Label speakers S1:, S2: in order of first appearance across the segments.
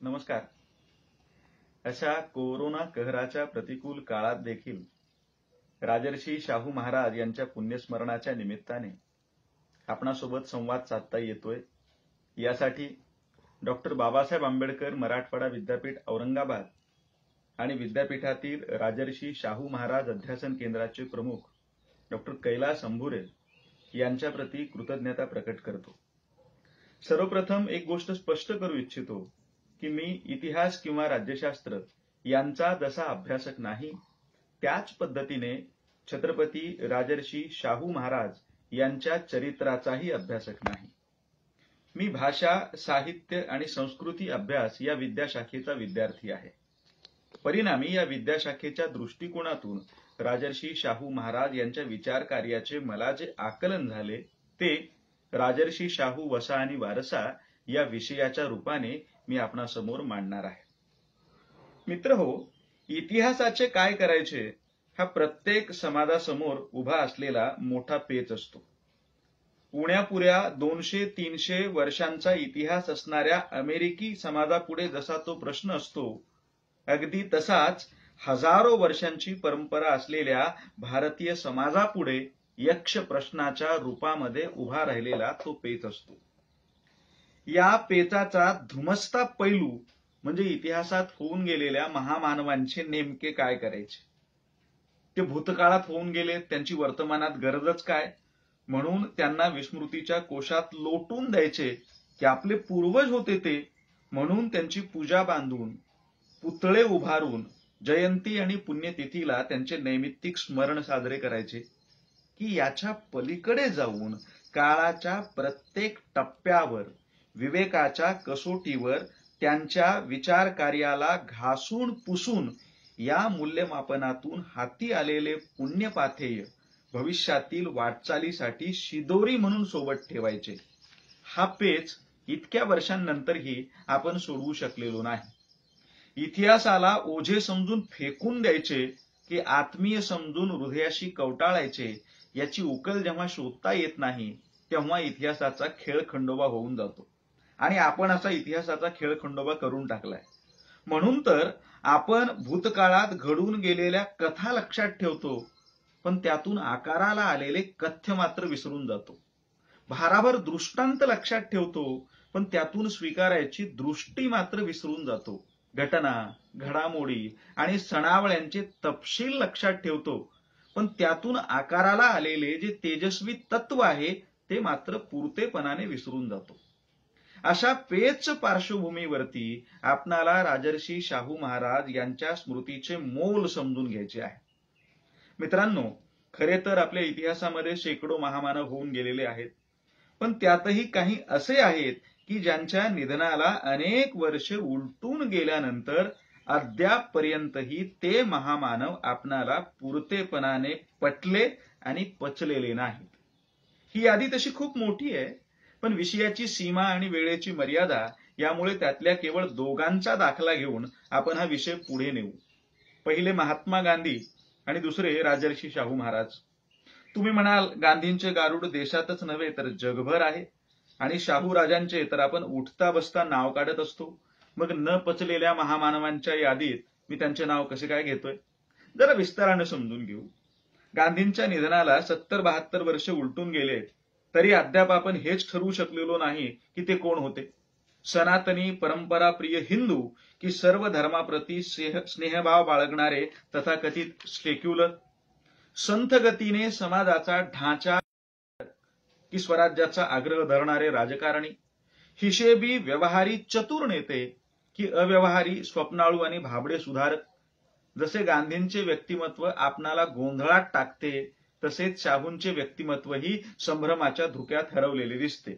S1: नमस्कार. अशा कोरोना कहराच्या प्रतिकूल काळात देखील राजर्षी शाहू महाराज यांच्या पुण्यस्मरणाच्या निमित्ताने आपणासोबत संवाद साधता येतोय. यासाठी डॉक्टर बाबासाहेब आंबेडकर मराठवाडा विद्यापीठ औरंगाबाद आणि विद्यापीठातील राजर्षी शाहू महाराज अध्यासन केंद्राचे प्रमुख डॉक्टर कैलास अंभुरे यांच्या प्रती कृतज्ञता प्रकट करतो. सर्वप्रथम एक गोष्ट स्पष्ट करू इच्छितो की मी इतिहास किंवा राज्यशास्त्र यांचा जसा अभ्यासक नाही, त्याच पद्धतीने छत्रपती राजर्षी शाहू महाराज यांच्या चरित्राचाही अभ्यासक नाही. मी भाषा, साहित्य आणि संस्कृती अभ्यास या विद्याशाखेचा विद्यार्थी आहे. परिणामी या विद्याशाखेच्या दृष्टिकोनातून राजर्षी शाहू महाराज यांच्या विचार कार्याचे मला जे आकलन झाले ते राजर्षी शाहू वसा आणि वारसा या विषयाच्या रूपाने मी आपणासमोर मांडणार आहे. मित्रहो, इतिहासाचे काय करायचे हा प्रत्येक समाजासमोर उभा असलेला मोठा पेच असतो. उण्यापुऱ्या 200-300 वर्षांचा इतिहास असणाऱ्या अमेरिकी समाजापुढे जसा तो प्रश्न असतो, अगदी तसाच हजारो वर्षांची परंपरा असलेल्या भारतीय समाजापुढे यक्ष प्रश्नाच्या रूपामध्ये उभा राहिलेला तो पेच असतो. या पेचाचा धुमसता पैलू म्हणजे इतिहासात होऊन गेलेल्या महामानवांचे नेमके काय करायचे. ते भूतकाळात होऊन गेले, त्यांची वर्तमानात गरजच काय, म्हणून त्यांना विस्मृतीच्या कोशात लोटून द्यायचे की आपले पूर्वज होते ते, म्हणून त्यांची पूजा बांधून, पुतळे उभारून, जयंती आणि पुण्यतिथीला त्यांचे नैमित्तिक स्मरण साजरे करायचे, की याच्या पलीकडे जाऊन काळाच्या प्रत्येक टप्प्यावर विवेकाच्या कसोटीवर त्यांच्या विचार कार्याला घासून पुसून या मूल्यमापनातून हाती आलेले पुण्यपाथेय भविष्यातील वाटचालीसाठी शिदोरी म्हणून सोबत ठेवायचे. हा पेच इतक्या वर्षांनंतरही आपण सोडवू शकलेलो नाही. इतिहासाला ओझे समजून फेकून द्यायचे की आत्मीय समजून हृदयाशी कवटाळायचे, याची उकल जेव्हा शोधता येत नाही तेव्हा इतिहासाचा खेळखंडोबा होऊन जातो. आणि आपण असा इतिहासाचा खेळखंडोबा करून टाकलाय. म्हणून तर आपण भूतकाळात घडून गेलेल्या कथा लक्षात ठेवतो, पण त्यातून आकाराला आलेले कथ्य मात्र विसरून जातो. भाराभर दृष्टांत लक्षात ठेवतो, पण त्यातून स्वीकारायची दृष्टी मात्र विसरून जातो. घटना, घडामोडी आणि सणावळ्यांचे तपशील लक्षात ठेवतो, पण त्यातून आकाराला आलेले जे तेजस्वी तत्व आहे ते मात्र पुरतेपणाने विसरून जातो. अशा पेच पार्श्वभूमीवरती आपणाला राजर्षी शाहू महाराज यांच्या स्मृतीचे मोल समजून घ्यायचे आहे. मित्रांनो, खरे तर आपल्या इतिहासामध्ये शेकडो महामानव होऊन गेलेले आहेत, पण त्यातही काही असे आहेत की ज्यांच्या निधनाला अनेक वर्षे उलटून गेल्यानंतर अद्यापपर्यंतही ते महामानव आपणाला पुरतेपणाने पटले आणि पचलेले नाहीत. ही यादी तशी खूप मोठी आहे, पण विषयाची सीमा आणि वेळेची मर्यादा यामुळे त्यातल्या केवळ दोघांचा दाखला घेऊन आपण हा विषय पुढे नेऊ. पहिले महात्मा गांधी आणि दुसरे राजर्षी शाहू महाराज. तुम्ही म्हणाल, गांधींचे गारुड देशातच नव्हे तर जगभर आहे आणि शाहू राजांचे तर आपण उठता बसता नाव काढत असतो. मग न पचलेल्या महामानवांच्या यादीत मी त्यांचे नाव कसे काय घेतोय? जरा विस्ताराने समजून घेऊ. गांधींच्या निधनाला 70-72 वर्ष उलटून गेले, तरी अद्याप आपण हेच ठरवू शकलेलो नाही की ते कोण होते. सनातनी परंपराप्रिय हिंदू की सर्व धर्माप्रती स्नेहभाव बाळगणारे तथाकथित सेक्युलर, संथ गतीने समाजाचा ढांचा की स्वराज्याचा आग्रह धरणारे राजकारणी, हिशेबी व्यवहारी चतुर नेते की अव्यवहारी स्वप्नाळू आणि भाबडे सुधारक. जसे गांधींचे व्यक्तिमत्व आपणाला गोंधळात टाकते, तसेच शाहूंचे व्यक्तिमत्वही संभ्रमाच्या धुक्यात हरवलेले दिसते.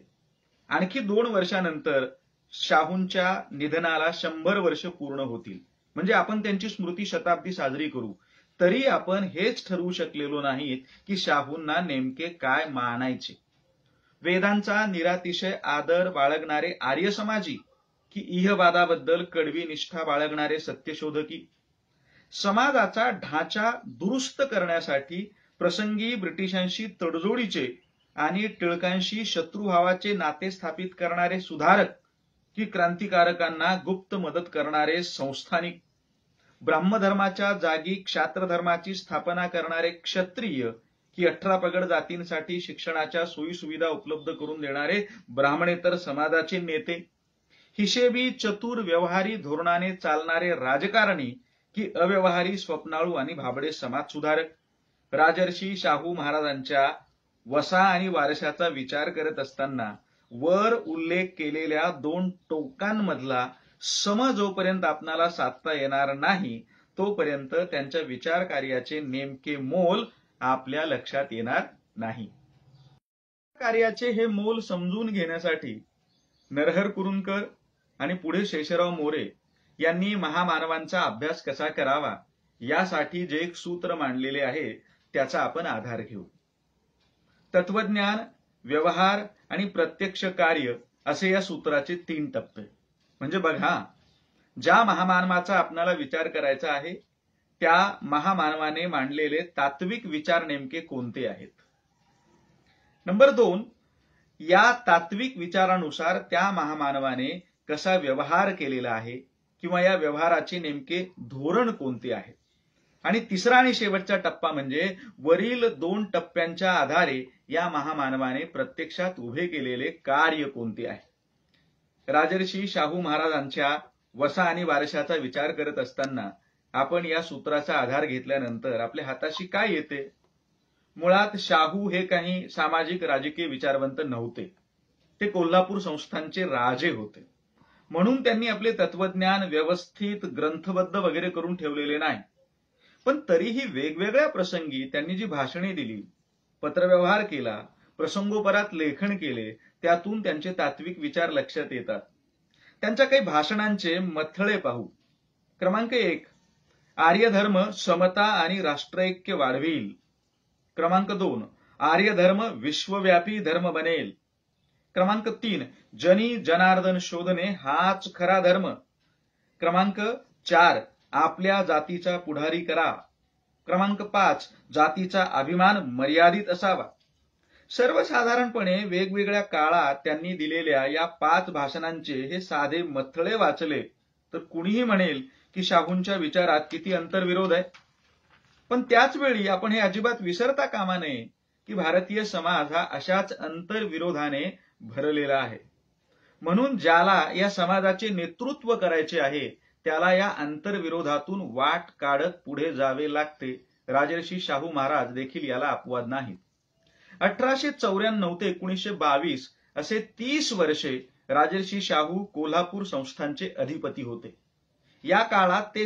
S1: आणखी 2 वर्षानंतर शाहूंच्या निधनाला 100 वर्ष पूर्ण होतील, म्हणजे आपण त्यांची स्मृती शताब्दी साजरी करू. तरी आपण हेच ठरवू शकलेलो नाहीत की शाहूंना नेमके काय मानायचे. वेदांचा निरातिशय आदर बाळगणारे आर्य समाजी की इहवादाबद्दल कडवी निष्ठा बाळगणारे सत्यशोधकी, समाजाचा ढांचा दुरुस्त करण्यासाठी प्रसंगी ब्रिटिशांशी तडजोडीचे आणि टिळकांशी शत्रुभावाचे नाते स्थापित करणारे सुधारक की क्रांतिकारकांना गुप्त मदत करणारे संस्थानिक, ब्राह्मधर्माच्या जागी क्षात्र धर्माची स्थापना करणारे क्षत्रिय, की 18 पगड जातींसाठी शिक्षणाच्या सोयीसुविधा उपलब्ध करून देणारे ब्राह्मणेतर समाजाचे नेते, हिशेबी चतुर व्यवहारी धोरणाने चालणारे राजकारणी, की अव्यवहारी स्वप्नाळू आणि भाबडे समाज सुधारक. राजर्षी शाहू महाराजांच्या वसा आणि वारशाचा विचार करत असताना वर उल्लेख केलेल्या दोन टोकांमधला सम जोपर्यंत आपणाला साधता येणार नाही तोपर्यंत त्यांच्या विचार कार्याचे नेमके मोल आपल्या लक्षात येणार नाही. कार्याचे हे मोल समजून घेण्यासाठी नरहर कुरुंदकर आणि पुढे शेषराव मोरे यांनी महामानवांचा अभ्यास कसा करावा यासाठी जे एक सूत्र मांडलेले आहे त्याचा आपण आधार घेऊ. तत्वज्ञान, व्यवहार आणि प्रत्यक्ष कार्य असे या सूत्राचे 3 टप्पे. म्हणजे बघा, ज्या महामानवाचा आपणाला विचार करायचा आहे त्या महामानवाने मांडलेले तात्विक विचार नेमके कोणते आहेत. नंबर 2, या तात्विक विचारानुसार त्या महामानवाने कसा व्यवहार केलेला आहे किंवा या व्यवहाराचे नेमके धोरण कोणते आहे. आणि तिसरा आणि शेवटचा टप्पा म्हणजे वरील 2 टप्प्यांच्या आधारे या महामानवाने प्रत्यक्षात उभे केलेले कार्य कोणते आहे. राजर्षी शाहू महाराजांच्या वसा आणि वारशाचा विचार करत असताना आपण या सूत्राचा आधार घेतल्यानंतर आपल्या हाताशी काय येते. मुळात शाहू हे काही सामाजिक राजकीय विचारवंत नव्हते, ते कोल्हापूर संस्थानचे राजे होते. म्हणून त्यांनी आपले तत्वज्ञान व्यवस्थित ग्रंथबद्ध वगैरे करून ठेवलेले नाही. पण तरीही वेगवेगळ्या प्रसंगी त्यांनी जी भाषणे दिली, पत्रव्यवहार केला, प्रसंगोपरात लेखन केले, त्यातून त्यांचे तात्विक विचार लक्षात येतात. त्यांच्या काही भाषणांचे मथळे पाहू. क्रमांक 1, आर्यधर्म समता आणि राष्ट्रैक्य वाढविल. क्रमांक 2, आर्यधर्म विश्वव्यापी धर्म बनेल. क्रमांक 3, जनी जनार्दन शोधणे हाच खरा धर्म. क्रमांक 4, आपल्या जातीचा पुढारी करा. क्रमांक 5, जातीचा अभिमान मर्यादित असावा. सर्वसाधारणपणे वेगवेगळ्या काळात त्यांनी दिलेल्या या 5 भाषणांचे हे साधे मथळे वाचले तर कुणीही म्हणेल की शाहूंच्या विचारात किती अंतर्विरोध आहे. पण त्याच वेळी आपण हे अजिबात विसरता कामा नये की भारतीय समाज हा अशाच अंतर्विरोधाने भरलेला आहे. म्हणून ज्याला या समाजाचे नेतृत्व करायचे आहे त्याला या आंतरविरोधातून वाट काढत पुढे जावे लागते. राजर्षी शाहू महाराज देखील याला अपवाद नाहीत. 1894 ते 1922 असे 30 वर्षे राजर्षी शाहू कोल्हापूर संस्थानचे अधिपती होते. या काळात ते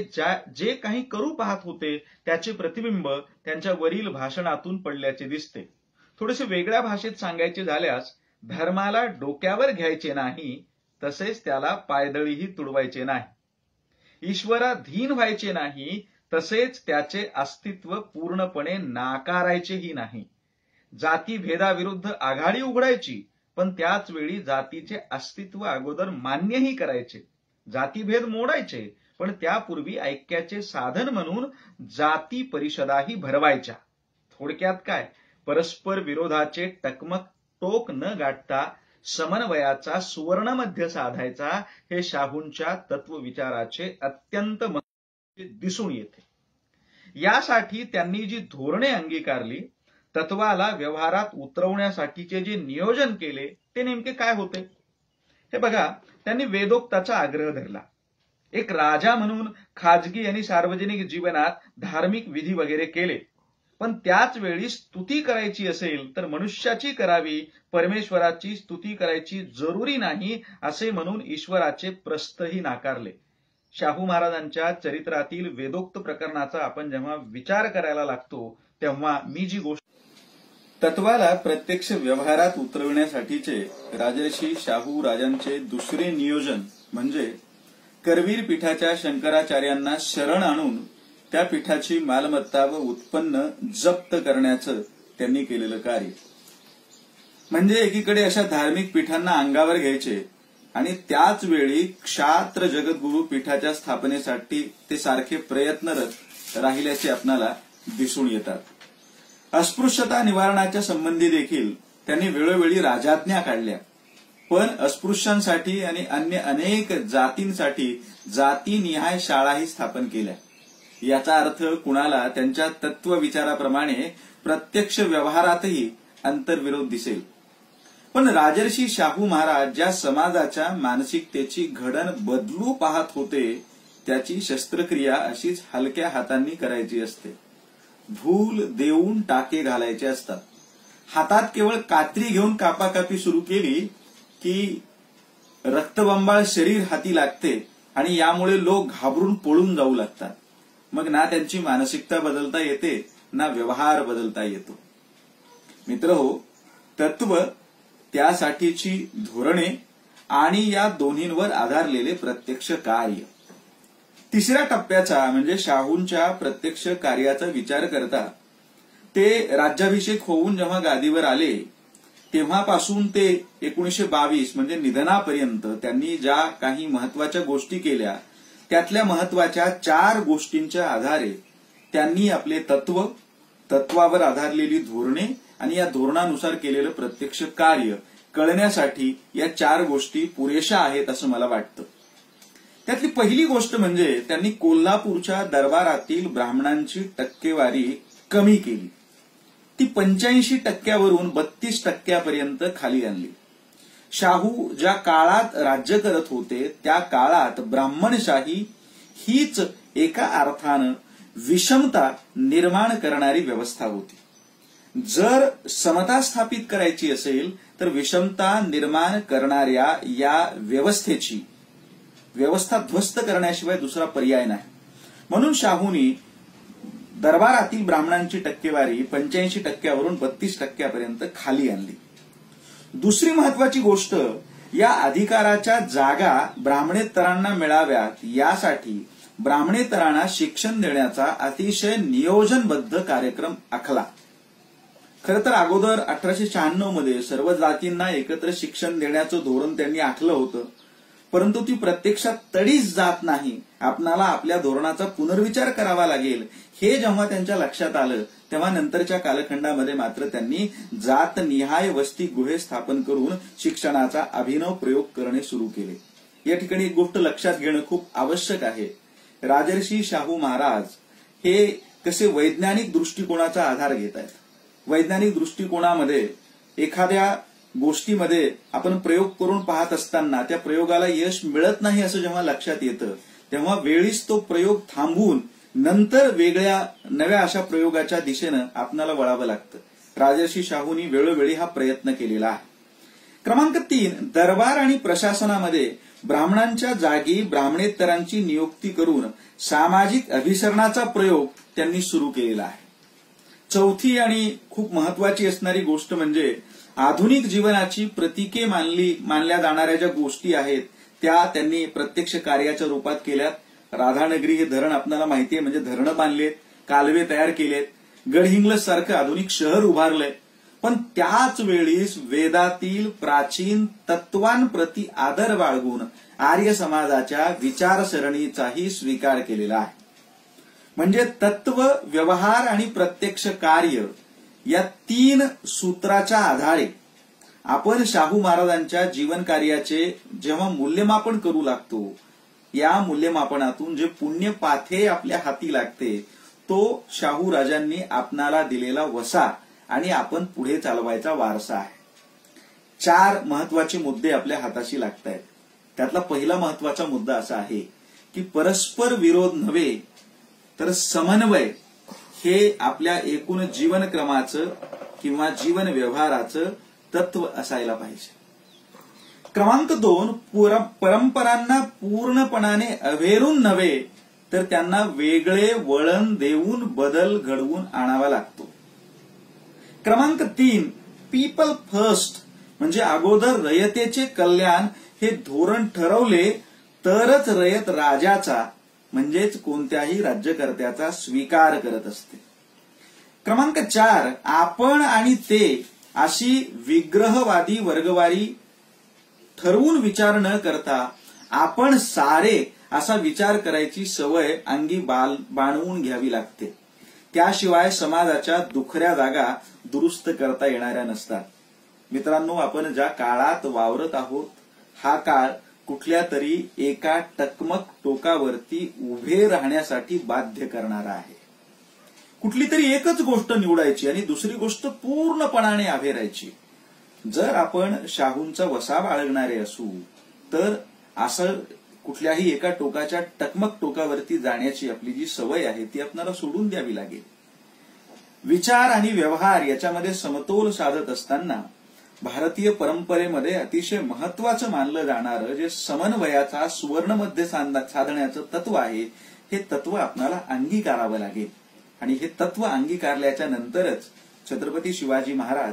S1: जे काही करू पाहत होते त्याचे प्रतिबिंब त्यांच्या वरील भाषणातून पडल्याचे दिसते. थोडेसे वेगळ्या भाषेत सांगायचे झाल्यास धर्माला डोक्यावर घ्यायचे नाही, तसेच त्याला पायदळीही तुडवायचे नाही. ईश्वराधीन व्हायचे नाही, तसेच त्याचे अस्तित्व पूर्णपणे नाकारायचेही नाही. जातीभेदाविरुद्ध आघाडी उघडायची, पण त्याच वेळी जातीचे अस्तित्व अगोदर मान्यही करायचे. जातीभेद मोडायचे, पण त्यापूर्वी ऐक्याचे साधन म्हणून जाती परिषदाही भरवायच्या. थोडक्यात काय, परस्पर विरोधाचे टकमक टोक न गाठता समन्वयाचा सुवर्णमध्य साधायचा हे शाहूंच्या तत्वविचाराचे अत्यंत महत्त्वाचे दिसून येते. यासाठी त्यांनी जी धोरणे अंगीकारली, तत्वाला व्यवहारात उतरवण्यासाठीचे जे नियोजन केले ते नेमके काय होते. हे बघा, त्यांनी वेदोक्ताचा आग्रह धरला. एक राजा म्हणून खाजगी आणि सार्वजनिक जीवनात धार्मिक विधी वगैरे केले, पण त्याच वेळी स्तुती करायची असेल तर मनुष्याची करावी, परमेश्वराची स्तुती करायची जरुरी नाही असे म्हणून ईश्वराचे प्रस्थही नाकारले. शाहू महाराजांच्या चरित्रातील वेदोक्त प्रकरणाचा आपण जेव्हा विचार करायला लागतो तेव्हा मी जी गोष्ट तत्वाला प्रत्यक्ष व्यवहारात उतरविण्यासाठीचे राजर्षी शाहू राजांचे दुसरे नियोजन म्हणजे करवीर पीठाच्या शंकराचार्यांना शरण आणून त्या पीठाची मालमत्ता व उत्पन्न जप्त करण्याचं त्यांनी केलेलं कार्य. म्हणजे एकीकडे अशा धार्मिक पीठांना अंगावर घ्यायचे आणि त्याच वेळी क्षात्र जगद्गुरु पीठाच्या स्थापनेसाठी ते सारखे प्रयत्नरत राहिल्याचे आपणाला दिसून येतात. अस्पृश्यता निवारणाच्या संबंधी देखील त्यांनी वेळोवेळी राजाज्ञा काढल्या. पण अस्पृश्यांसाठी आणि अन्य अनेक जातींसाठी जातीनिहाय शाळाही स्थापन केल्या. याचा अर्थ कुणाला त्यांच्या तत्वविचाराप्रमाणे प्रत्यक्ष व्यवहारातही अंतर्विरोध दिसेल. पण राजर्षी शाहू महाराज ज्या समाजाच्या मानसिकतेची घडण बदलू पाहत होते त्याची शस्त्रक्रिया अशीच हलक्या हातांनी करायची असते. भूल देऊन टाके घालायचे असतात. हातात केवळ कात्री घेऊन कापाकापी सुरू केली की रक्तबंबाळ शरीर हाती लागते आणि यामुळे लोक घाबरून पळून जाऊ लागतात. मग ना त्यांची मानसिकता बदलता येते ना व्यवहार बदलता येतो. मित्रहो, तत्व, त्यासाठीची धोरणे आणि या दोन्हींवर आधारलेले प्रत्यक्ष कार्य. तिसऱ्या टप्प्याचा म्हणजे शाहूंच्या प्रत्यक्ष कार्याचा विचार करता ते राज्याभिषेक होऊन जेव्हा गादीवर आले तेव्हापासून ते 1922 म्हणजे निधनापर्यंत त्यांनी ज्या काही महत्वाच्या गोष्टी केल्या त्यातल्या महत्वाच्या 4 गोष्टींच्या आधारे त्यांनी आपले तत्व, तत्वावर आधारलेली धोरणे आणि या धोरणानुसार केलेलं प्रत्यक्ष कार्य कळण्यासाठी या 4 गोष्टी पुरेशा आहेत असं मला वाटतं. त्यातली पहिली गोष्ट म्हणजे त्यांनी कोल्हापूरच्या दरबारातील ब्राह्मणांची टक्केवारी कमी केली. ती 85% 32% खाली आणली. शाहू ज्या काळात राज्य करत होते त्या काळात ब्राह्मणशाही हीच एका अर्थानं विषमता निर्माण करणारी व्यवस्था होती. जर समता स्थापित करायची असेल तर विषमता निर्माण करणाऱ्या या व्यवस्था ध्वस्त करण्याशिवाय दुसरा पर्याय नाही. म्हणून शाहूंनी दरबारातील ब्राह्मणांची टक्केवारी 85% 32% खाली आणली. दुसरी महत्वाची गोष्ट, या अधिकाराच्या जागा ब्राह्मणेतरांना मिळाव्यात यासाठी ब्राह्मणेतरांना शिक्षण देण्याचा अतिशय नियोजनबद्ध कार्यक्रम आखला. खरं तर अगोदर 1896 मध्ये सर्व जातींना एकत्र शिक्षण देण्याचं धोरण त्यांनी आखलं होतं, परंतु ती प्रत्यक्षात तडीच जात नाही. आपणाला आपल्या धोरणाचा पुनर्विचार करावा लागेल हे जेव्हा त्यांच्या लक्षात आलं तेव्हा नंतरच्या कालखंडामध्ये मात्र त्यांनी जातनिहाय वसतिगृहे स्थापन करून शिक्षणाचा अभिनव प्रयोग करणे सुरू केले. या ठिकाणी एक गोष्ट लक्षात घेणं खूप आवश्यक आहे. राजर्षी शाहू महाराज हे कसे वैज्ञानिक दृष्टिकोनाचा आधार घेत आहेत. वैज्ञानिक दृष्टिकोनामध्ये एखाद्या गोष्टीमध्ये आपण प्रयोग करून पाहत असताना त्या प्रयोगाला यश मिळत नाही असं जेव्हा लक्षात येतं तेव्हा वेळीच तो प्रयोग थांबवून नंतर वेगळ्या नव्या अशा प्रयोगाच्या दिशेनं आपणाला वळावं लागतं. राजर्षी शाहूंनी वेळोवेळी हा प्रयत्न केलेला आहे. क्रमांक 3, दरबार आणि प्रशासनामध्ये ब्राह्मणांच्या जागी ब्राह्मणेतरांची नियुक्ती करून सामाजिक अभिसरणाचा प्रयोग त्यांनी सुरू केलेला आहे. चौथी आणि खूप महत्वाची असणारी गोष्ट म्हणजे आधुनिक जीवनाची प्रतीके मानल्या जाणाऱ्या ज्या गोष्टी आहेत त्या त्यांनी प्रत्यक्ष कार्याच्या रूपात केल्यात. राधानगरी हे धरण आपल्याला माहिती आहे, म्हणजे धरणं बांधलेत, कालवे तयार केलेत, गडहिंग्लज सारखं आधुनिक शहर उभारलंय. पण त्याच वेळीस वेदातील प्राचीन तत्वांप्रती आदर बाळगून आर्य समाजाच्या विचारसरणीचाही स्वीकार केलेला आहे. म्हणजे तत्व, व्यवहार आणि प्रत्यक्ष कार्य या 3 सूत्राच्या आधारे आपण शाहू महाराजांच्या जीवन कार्याचे जेव्हा मूल्यमापन करू लागतो या मूल्यमापनातून जे पुण्यपाथे आपल्या हाती लागते तो शाहू राजांनी आपणाला दिलेला वसा आणि आपण पुढे चालवायचा वारसा आहे. 4 महत्वाचे मुद्दे आपल्या हाताशी लागत आहेत. त्यातला पहिला महत्वाचा मुद्दा असा आहे की परस्पर विरोध नव्हे तर समन्वय हे आपल्या एकूण जीवनक्रमाचं किंवा जीवन व्यवहाराचं तत्व असायला पाहिजे. क्रमांक 2, परंपरांना पूर्णपणाने अव्हेरून नव्हे तर त्यांना वेगळे वळण देऊन बदल घडवून आणावा लागतो. क्रमांक 3, पीपल फर्स्ट म्हणजे अगोदर रयतेचे कल्याण हे धोरण ठरवले तरच रयत राजाचा म्हणजेच कोणत्याही राज्यकर्त्याचा स्वीकार करत असते. क्रमांक 4, आपण आणि ते अशी विग्रहवादी वर्गवारी ठरवून विचार न करता आपण सारे असा विचार करायची सवय अंगी बाणवून घ्यावी लागते. त्याशिवाय समाजाच्या दुखऱ्या जागा दुरुस्त करता येणाऱ्या नसतात. मित्रांनो, आपण ज्या काळात वावरत आहोत हा काळ कुठल्या तरी एका टकमक टोकावरती उभे राहण्यासाठी बाध्य करणारा आहे. कुठली तरी एकच गोष्ट निवडायची आणि दुसरी गोष्ट पूर्णपणाने आभेरायची. जर आपण शाहूंचा वसा बाळगणारे असू तर असं कुठल्याही एका टोकाच्या टकमक टोकावरती जाण्याची आपली जी सवय आहे ती आपल्याला सोडून द्यावी लागेल. विचार आणि व्यवहार याच्यामध्ये समतोल साधत असताना भारतीय परंपरेमध्ये अतिशय महत्वाचं मानलं जाणारं जे समन्वयाचा सुवर्णमध्य साधण्याचं तत्व आहे, हे तत्व आपल्याला अंगीकारावं लागेल. आणि हे तत्व अंगीकारल्याच्या नंतरच छत्रपती शिवाजी महाराज,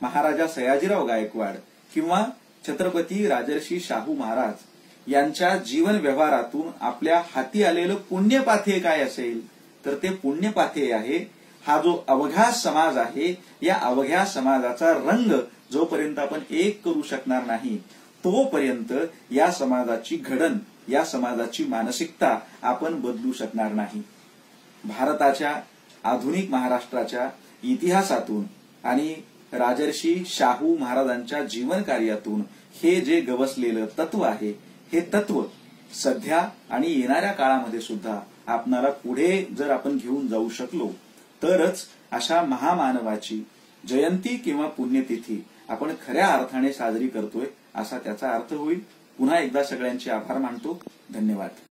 S1: महाराजा सयाजीराव गायकवाड किंवा छत्रपती राजर्षी शाहू महाराज यांच्या जीवन व्यवहारातून आपल्या हाती आलेलं पुण्यपाथेय काय असेल तर ते पुण्यपाथेय आहे हा जो अवघा समाज आहे, या अवघ्या समाजाचा रंग जोपर्यंत आपण एक करू शकणार नाही तोपर्यंत या समाजाची घडण, या समाजाची मानसिकता आपण बदलू शकणार नाही. भारताच्या आधुनिक महाराष्ट्राच्या इतिहासातून आणि राजर्षी शाहू महाराजांच्या जीवन कार्यातून हे जे गवसलेलं तत्व आहे, हे तत्व सध्या आणि येणाऱ्या काळामध्ये सुद्धा आपणाला पुढे जर आपण घेऊन जाऊ शकलो तरच अशा महामानवाची जयंती किंवा पुण्यतिथी आपण खऱ्या अर्थाने साजरी करतोय असा त्याचा अर्थ होईल. पुन्हा एकदा सगळ्यांचे आभार मानतो. धन्यवाद.